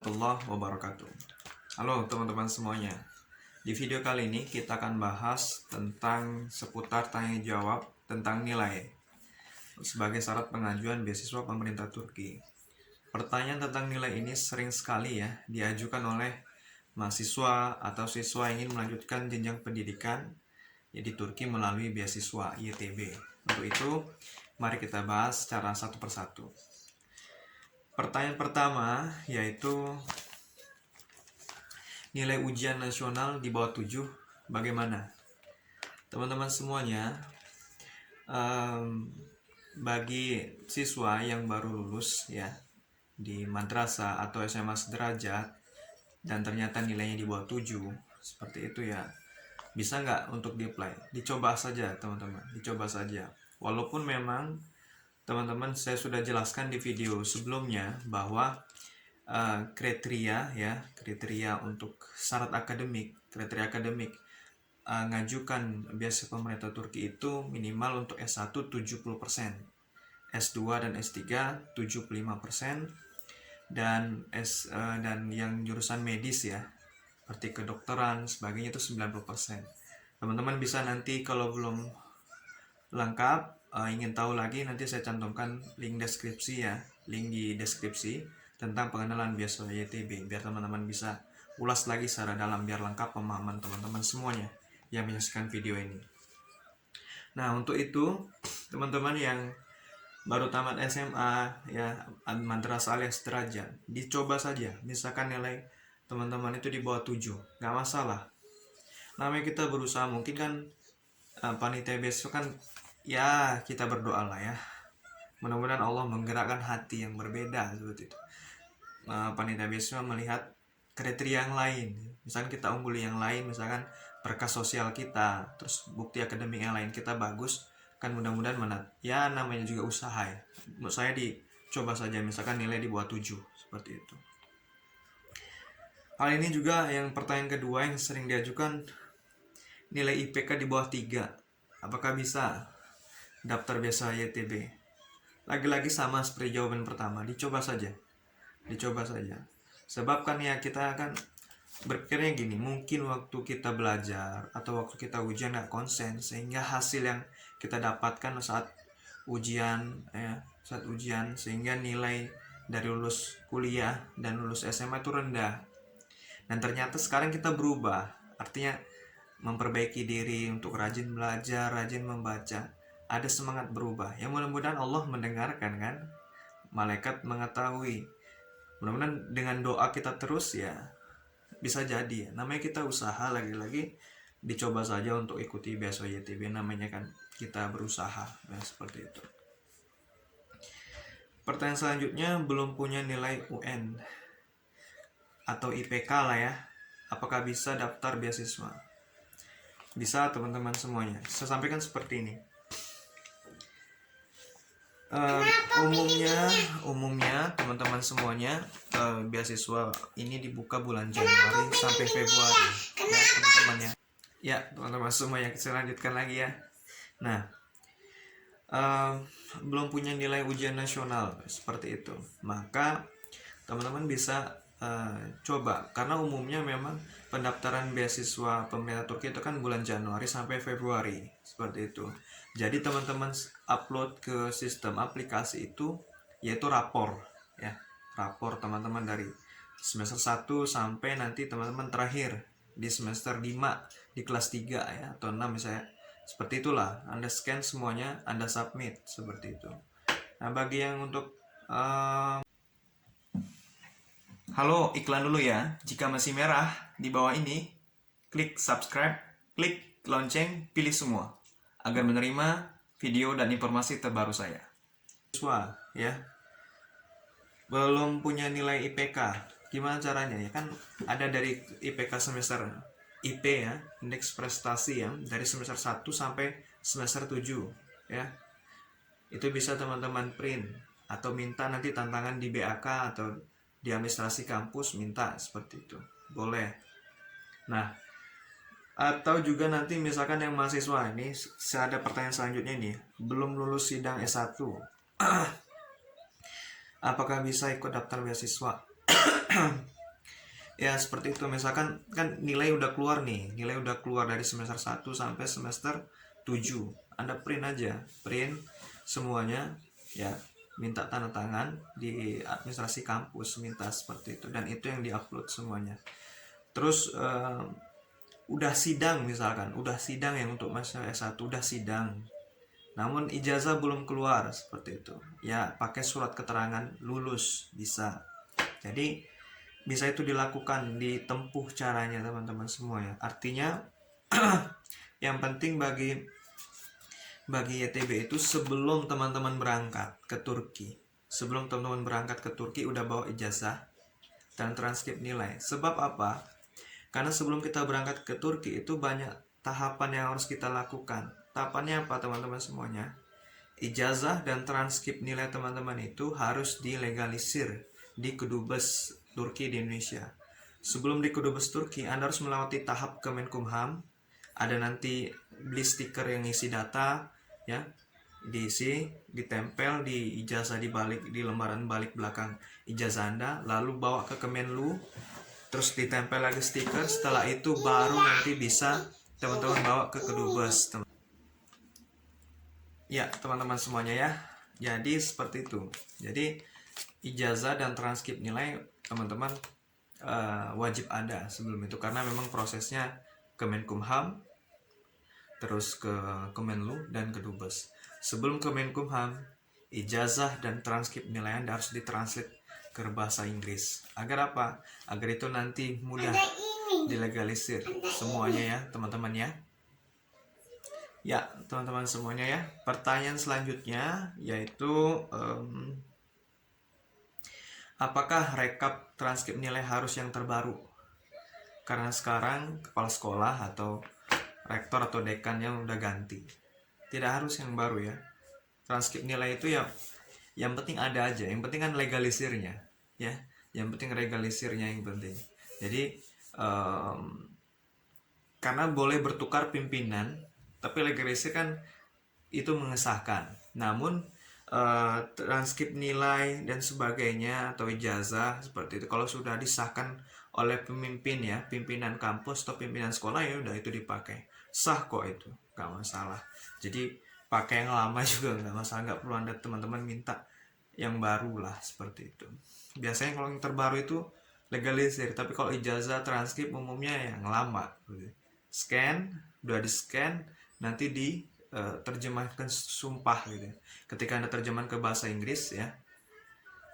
Warahmatullahi wabarakatuh. Halo teman-teman semuanya. Di video kali ini kita akan bahas tentang seputar tanya jawab tentang nilai sebagai syarat pengajuan beasiswa pemerintah Turki. Pertanyaan tentang nilai ini sering sekali ya diajukan oleh mahasiswa atau siswa yang ingin melanjutkan jenjang pendidikan di Turki melalui beasiswa YTB. Untuk itu, mari kita bahas secara satu persatu. Pertanyaan pertama yaitu nilai ujian nasional di bawah 7 bagaimana? Teman-teman semuanya, bagi siswa yang baru lulus ya di madrasah atau SMA sederajat dan ternyata nilainya di bawah 7 seperti itu ya, bisa nggak untuk di-apply? Dicoba saja teman-teman, dicoba saja. Walaupun memang teman-teman saya sudah jelaskan di video sebelumnya bahwa kriteria untuk syarat akademik, ngajukan beasiswa pemerintah Turki itu minimal untuk S1 70%, S2 dan S3 75%, dan yang jurusan medis ya seperti kedokteran sebagainya itu 90%. Teman-teman bisa nanti kalau belum lengkap ingin tahu lagi, nanti saya cantumkan link deskripsi ya, link di deskripsi tentang pengenalan beasiswa YTB biar teman-teman bisa ulas lagi secara dalam biar lengkap pemahaman teman-teman semuanya yang menyaksikan video ini. Nah, untuk itu teman-teman yang baru tamat SMA ya, madrasah alias sederajat, dicoba saja. Misalkan nilai teman-teman itu di bawah 7, nggak masalah. Namanya kita berusaha, mungkin kan panitia beasiswa kan ya, kita berdoa lah ya, mudah-mudahan Allah menggerakkan hati yang berbeda seperti itu. Panitia beasiswa melihat kriteria yang lain, misalkan kita ungguli yang lain, misalkan berkas sosial kita, terus bukti akademik yang lain kita bagus, kan mudah-mudahan ya namanya juga usaha ya. Menurut saya dicoba saja, misalkan nilai di bawah 7 seperti itu. Hal ini juga yang pertanyaan kedua yang sering diajukan, nilai IPK di bawah 3, apakah bisa daftar beasiswa YTB? Lagi-lagi sama seperti jawaban pertama, dicoba saja. Sebab kan ya kita akan berpikirnya gini, mungkin waktu kita belajar atau waktu kita ujian nggak konsen, sehingga hasil yang kita dapatkan saat ujian sehingga nilai dari lulus kuliah dan lulus SMA itu rendah. Dan ternyata sekarang kita berubah, artinya memperbaiki diri untuk rajin belajar, rajin membaca, ada semangat berubah. Ya mudah-mudahan Allah mendengarkan kan, malaikat mengetahui. Mudah-mudahan dengan doa kita terus ya bisa jadi. Namanya kita usaha, lagi-lagi dicoba saja untuk ikuti beasiswa YTB, namanya kan kita berusaha ya, seperti itu. Pertanyaan selanjutnya, belum punya nilai UN atau IPK lah ya, apakah bisa daftar beasiswa? Bisa teman-teman semuanya. Saya sampaikan seperti ini. Umumnya teman-teman semuanya beasiswa ini dibuka bulan Januari sampai Februari ya teman-teman ya. Ya teman-teman semua, yang saya lanjutkan lagi ya. Nah, belum punya nilai ujian nasional seperti itu, maka teman-teman bisa coba, karena umumnya memang pendaftaran beasiswa pemerintah Turki itu kan bulan Januari sampai Februari seperti itu. Jadi teman-teman upload ke sistem aplikasi itu yaitu rapor ya, rapor teman-teman dari semester 1 sampai nanti teman-teman terakhir di semester 5 di kelas 3 ya atau 6 misalnya, seperti itulah. Anda scan semuanya, Anda submit seperti itu. Nah, bagi yang untuk halo, iklan dulu ya. Jika masih merah di bawah ini, klik subscribe, klik lonceng, pilih semua agar menerima video dan informasi terbaru saya. Siswa ya, belum punya nilai IPK, gimana caranya ya? Kan ada dari IPK semester IP ya, indeks prestasi ya, dari semester 1 sampai semester 7 ya. Itu bisa teman-teman print atau minta nanti tantangan di BAK atau di administrasi kampus, minta seperti itu, boleh. Nah, atau juga nanti misalkan yang mahasiswa ini, saya ada pertanyaan selanjutnya nih, belum lulus sidang S1 apakah bisa ikut daftar beasiswa? Ya seperti itu, misalkan kan nilai udah keluar nih, nilai udah keluar dari semester 1 sampai semester 7. Anda print aja, print semuanya ya, minta tanda tangan di administrasi kampus, minta seperti itu, dan itu yang diupload semuanya. Terus udah sidang, misalkan udah sidang yang untuk mahasiswa S1 udah sidang, namun ijazah belum keluar seperti itu, ya pakai surat keterangan lulus bisa. Jadi bisa itu dilakukan, ditempuh caranya teman-teman semua ya. Artinya yang penting bagi YTB itu sebelum teman-teman berangkat ke Turki, udah bawa ijazah dan transkrip nilai. Sebab apa? Karena sebelum kita berangkat ke Turki itu banyak tahapan yang harus kita lakukan. Tahapannya apa teman-teman semuanya? Ijazah dan transkrip nilai teman-teman itu harus dilegalisir di Kedubes Turki di Indonesia. Sebelum di Kedubes Turki, Anda harus melewati tahap Kemenkumham. Ada nanti beli stiker yang isi data, ya, diisi, ditempel di ijazah di lembaran balik belakang ijazah Anda, lalu bawa ke Kemenlu, terus ditempel lagi stiker. Setelah itu baru nanti bisa teman-teman bawa ke Kedubes. Ya, teman-teman semuanya ya. Jadi seperti itu. Jadi ijazah dan transkrip nilai teman-teman wajib ada sebelum itu, karena memang prosesnya Kemenkumham, terus ke Kemenlu dan Kedubes. Sebelum Kemenkumham, ijazah dan transkrip nilai Anda harus ditranslate ke bahasa Inggris. Agar apa? Agar itu nanti mudah dilegalisir semuanya ya, teman-teman ya. Ya, teman-teman semuanya ya. Pertanyaan selanjutnya yaitu apakah rekap transkrip nilai harus yang terbaru? Karena sekarang kepala sekolah atau rektor atau dekan yang udah ganti. Tidak harus yang baru ya. Transkrip nilai itu ya yang penting ada aja. Yang penting kan legalisirnya ya. Yang penting legalisirnya yang penting. Jadi karena boleh bertukar pimpinan, tapi legalisir kan itu mengesahkan. Namun transkrip nilai dan sebagainya atau ijazah seperti itu kalau sudah disahkan oleh pemimpin ya, pimpinan kampus atau pimpinan sekolah, ya udah itu dipakai, sah kok, itu nggak masalah. Jadi pakai yang lama juga nggak masalah, nggak perlu Anda teman-teman minta yang baru lah seperti itu. Biasanya kalau yang terbaru itu legalisir, tapi kalau ijazah transkrip umumnya yang lama. Scan, udah di scan, nanti terjemahkan sumpah gitu. Ketika Anda terjemahkan ke bahasa Inggris ya,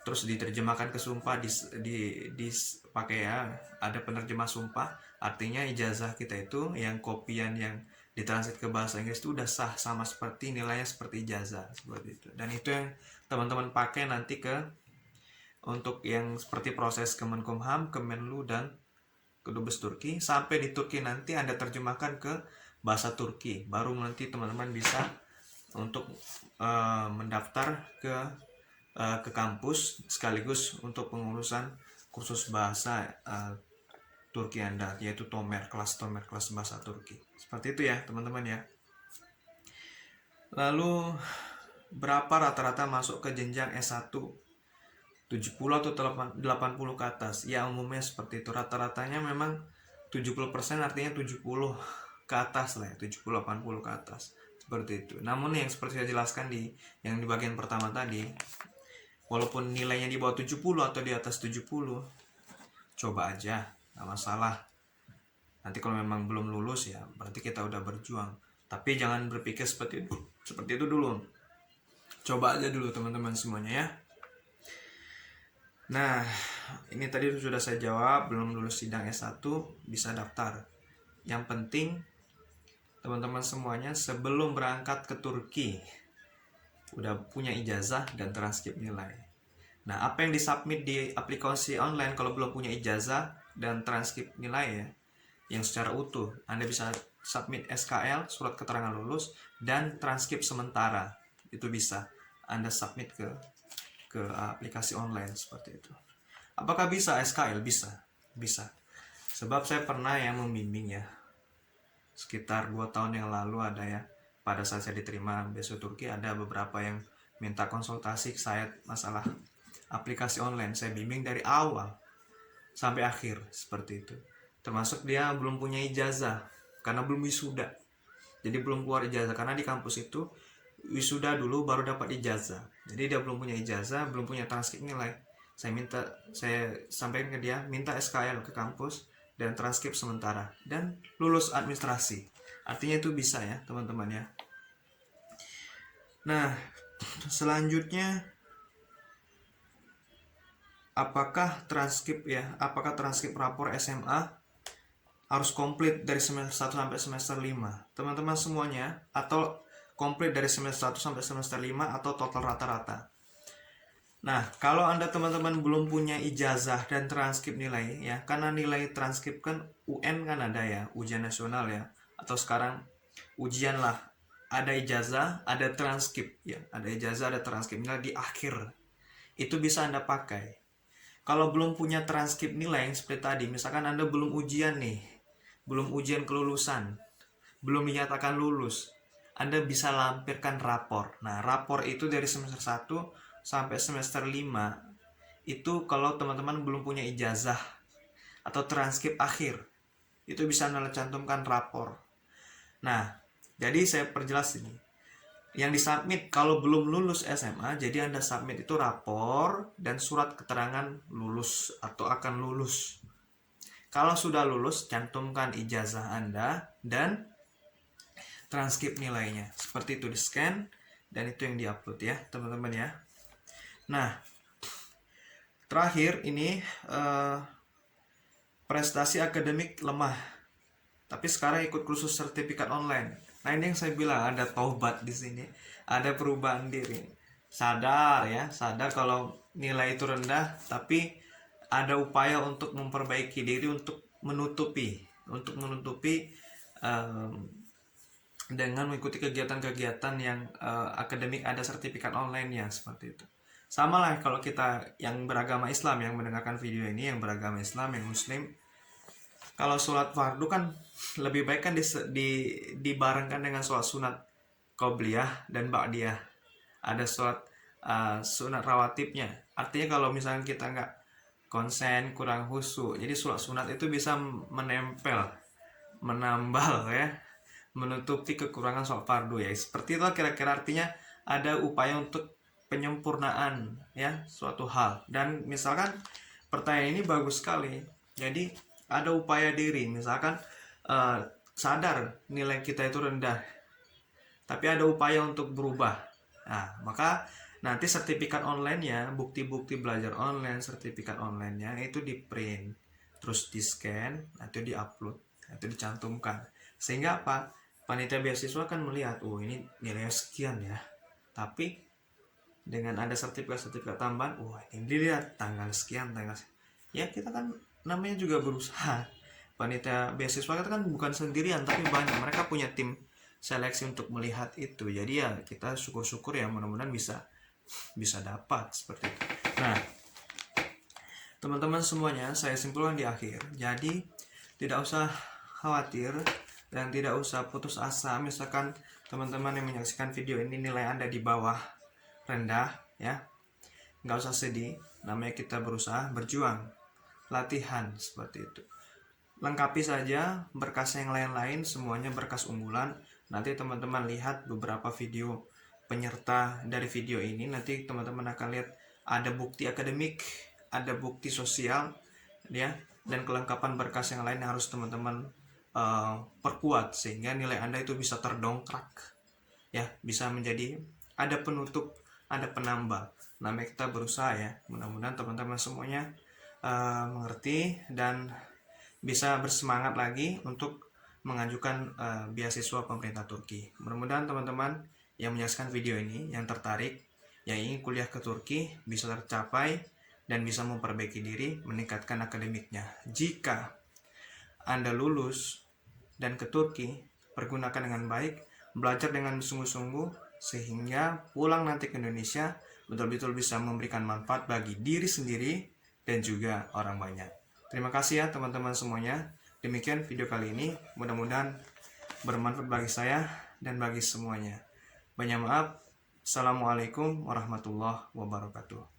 terus diterjemahkan ke sumpah, pakai ya, ada penerjemah sumpah, artinya ijazah kita itu yang kopian yang ditranslate ke bahasa Inggris itu udah sah, sama seperti nilainya seperti ijazah seperti itu. Dan itu yang teman-teman pakai nanti untuk yang seperti proses Kemenkumham, Kemenlu dan Kedubes Turki. Sampai di Turki nanti Anda terjemahkan ke bahasa Turki, baru nanti teman-teman bisa untuk mendaftar ke kampus sekaligus untuk pengurusan kursus bahasa Turki Anda, yaitu kelas bahasa Turki. Seperti itu ya teman-teman ya. Lalu berapa rata-rata masuk ke jenjang S1? 70 atau 80 ke atas? Ya umumnya seperti itu, rata-ratanya memang 70%, artinya 70 ke atas lah ya, 70-80 ke atas seperti itu. Namun yang seperti saya jelaskan di bagian pertama tadi, walaupun nilainya di bawah 70 atau di atas 70, coba aja, nggak masalah. Nanti kalau memang belum lulus ya berarti kita udah berjuang, tapi jangan berpikir seperti itu dulu. Coba aja dulu teman-teman semuanya ya. Nah, ini tadi sudah saya jawab, belum lulus sidang S1 bisa daftar. Yang penting teman-teman semuanya sebelum berangkat ke Turki udah punya ijazah dan transkrip nilai. Nah, apa yang disubmit di aplikasi online kalau belum punya ijazah dan transkrip nilai ya, yang secara utuh, Anda bisa submit SKL, surat keterangan lulus, dan transkrip sementara. Itu bisa Anda submit ke aplikasi online seperti itu. Apakah bisa SKL? Bisa. Sebab saya pernah yang membimbing ya, sekitar 2 tahun yang lalu ada ya, pada saat saya diterima beasiswa Turki, ada beberapa yang minta konsultasi ke saya masalah aplikasi online. Saya bimbing dari awal sampai akhir seperti itu. Termasuk dia belum punya ijazah karena belum wisuda. Jadi belum keluar ijazah karena di kampus itu wisuda dulu baru dapat ijazah. Jadi dia belum punya ijazah, belum punya transkrip nilai. Saya sampaikan ke dia, minta SKL ke kampus dan transkrip sementara dan lulus administrasi. Artinya itu bisa ya, teman-teman ya. Nah, selanjutnya apakah transkrip rapor SMA harus komplit dari semester 1 sampai semester 5? Teman-teman semuanya, atau komplit dari semester 1 sampai semester 5 atau total rata-rata. Nah, kalau Anda teman-teman belum punya ijazah dan transkrip nilai ya, karena nilai transkrip kan UN kan ada ya, ujian nasional ya, atau sekarang ujian lah, ada ijazah, ada transkrip ya, ada ijazah, ada transkrip nilai di akhir. Itu bisa Anda pakai. Kalau belum punya transkrip nilai yang seperti tadi, misalkan Anda belum ujian nih, belum ujian kelulusan, belum dinyatakan lulus, Anda bisa lampirkan rapor. Nah, rapor itu dari semester 1 sampai semester 5, itu kalau teman-teman belum punya ijazah atau transkrip akhir, itu bisa Anda cantumkan rapor. Nah, jadi saya perjelas ini. Yang disubmit kalau belum lulus SMA, jadi Anda submit itu rapor dan surat keterangan lulus atau akan lulus. Kalau sudah lulus, cantumkan ijazah Anda dan transkrip nilainya. Seperti itu, di scan dan itu yang diupload ya, teman-teman ya. Nah, terakhir ini prestasi akademik lemah, tapi sekarang ikut kursus sertifikat online. Nah, ini yang saya bilang, ada taubat di sini, ada perubahan diri. Sadar kalau nilai itu rendah, tapi ada upaya untuk memperbaiki diri, untuk menutupi dengan mengikuti kegiatan-kegiatan yang akademik, ada sertifikat online ya, seperti itu. Sama lah kalau kita yang beragama Islam, yang mendengarkan video ini, yang beragama Islam, yang Muslim, kalau sholat fardu kan lebih baik kan dibarengkan dengan sholat sunat qobliyah dan ba'diyah. Ada sholat sunat rawatibnya. Artinya kalau misalnya kita nggak konsen, kurang khusyuk, jadi sholat sunat itu bisa menempel, menambal ya, menutupi kekurangan sholat fardu ya. Seperti itu kira-kira, artinya ada upaya untuk penyempurnaan ya suatu hal. Dan misalkan pertanyaan ini bagus sekali. Jadi ada upaya diri, misalkan sadar nilai kita itu rendah, tapi ada upaya untuk berubah. Nah, maka nanti sertifikat online-nya, bukti-bukti belajar online, sertifikat online-nya itu di print, terus di scan, nanti di upload, nanti dicantumkan. Sehingga apa? Panitia beasiswa kan melihat, oh ini nilainya sekian ya, tapi dengan ada sertifikat tambahan, wah ini dilihat tanggal sekian, ya kita kan namanya juga berusaha. Panitia beasiswa kita kan bukan sendirian, tapi banyak, mereka punya tim seleksi untuk melihat itu. Jadi ya kita syukur-syukur ya, mudah-mudahan bisa dapat seperti itu. Nah, teman-teman semuanya, saya simpulkan di akhir. Jadi tidak usah khawatir dan tidak usah putus asa. Misalkan teman-teman yang menyaksikan video ini nilai Anda di bawah, rendah ya, nggak usah sedih. Namanya kita berusaha, berjuang, latihan seperti itu. Lengkapi saja berkas yang lain-lain, semuanya berkas unggulan. Nanti teman-teman lihat beberapa video penyerta dari video ini, nanti teman-teman akan lihat ada bukti akademik, ada bukti sosial ya, dan kelengkapan berkas yang lain harus teman-teman perkuat sehingga nilai Anda itu bisa terdongkrak ya, bisa menjadi ada penutup, ada penambal. Namanya kita berusaha ya. Mudah-mudahan teman-teman semuanya mengerti dan bisa bersemangat lagi untuk mengajukan beasiswa pemerintah Turki. Mudah-mudahan teman-teman yang menyaksikan video ini, yang tertarik, yang ingin kuliah ke Turki, bisa tercapai dan bisa memperbaiki diri, meningkatkan akademiknya. Jika Anda lulus dan ke Turki, pergunakan dengan baik, belajar dengan sungguh-sungguh, sehingga pulang nanti ke Indonesia betul-betul bisa memberikan manfaat bagi diri sendiri dan juga orang banyak. Terima kasih ya teman-teman semuanya. Demikian video kali ini, mudah-mudahan bermanfaat bagi saya dan bagi semuanya. Banyak maaf. Assalamualaikum warahmatullahi wabarakatuh.